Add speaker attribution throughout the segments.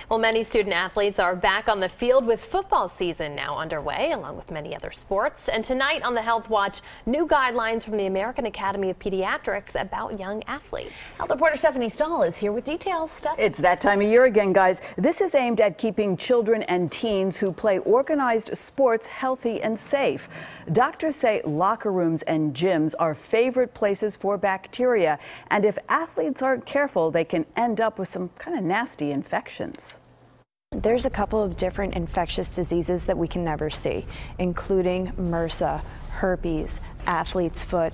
Speaker 1: Well, many student athletes are back on the field with football season now underway, along with many other sports. And tonight on the Health Watch, new guidelines from the American Academy of Pediatrics about young athletes.
Speaker 2: Health reporter Stephanie Stahl is here with details. Steph.
Speaker 3: It's that time of year again, guys. This is aimed at keeping children and teens who play organized sports healthy and safe. Doctors say locker rooms and gyms are favorite places for bacteria. And if athletes aren't careful, they can end up with some kind of nasty infections.
Speaker 4: There's a couple of different infectious diseases that we can never see, including MRSA, herpes, athlete's foot.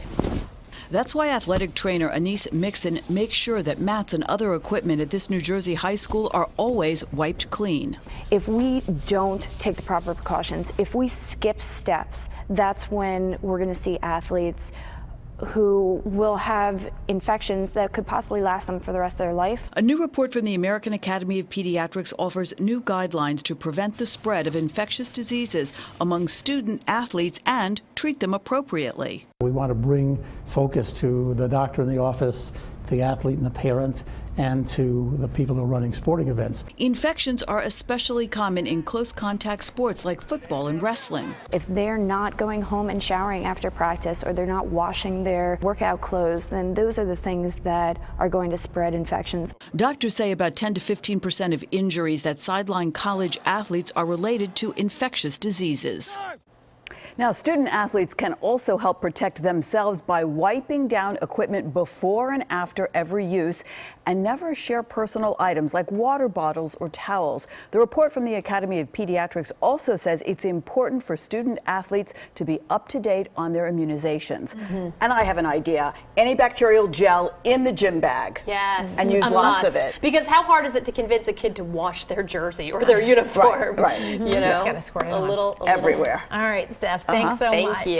Speaker 5: That's why athletic trainer Anise Mixon makes sure that mats and other equipment at this New Jersey high school are always wiped clean.
Speaker 4: If we don't take the proper precautions, if we skip steps, that's when we're going to see athletes who will have infections that could possibly last them for the rest of their life.
Speaker 5: A new report from the American Academy of Pediatrics offers new guidelines to prevent the spread of infectious diseases among student athletes and treat them appropriately.
Speaker 6: We want to bring focus to the doctor in the office, the athlete and the parent, and to the people who are running sporting events.
Speaker 5: Infections are especially common in close contact sports like football and wrestling.
Speaker 4: If they're not going home and showering after practice, or they're not washing their workout clothes, then those are the things that are going to spread infections.
Speaker 5: Doctors say about 10 to 15% of injuries that sideline college athletes are related to infectious diseases.
Speaker 3: Now, student athletes can also help protect themselves by wiping down equipment before and after every use, and never share personal items like water bottles or towels. The report from the Academy of Pediatrics also says it's important for student athletes to be up to date on their immunizations. And I have an idea. Antibacterial gel in the gym bag.
Speaker 1: Yes.
Speaker 3: And use lots of it.
Speaker 1: Because how hard is it to convince a kid to wash their jersey or their uniform?
Speaker 3: Right.
Speaker 1: You know,
Speaker 2: Just gotta squirt it
Speaker 1: a little
Speaker 3: everywhere.
Speaker 2: All right, Steph, thanks so much.
Speaker 1: Thank you.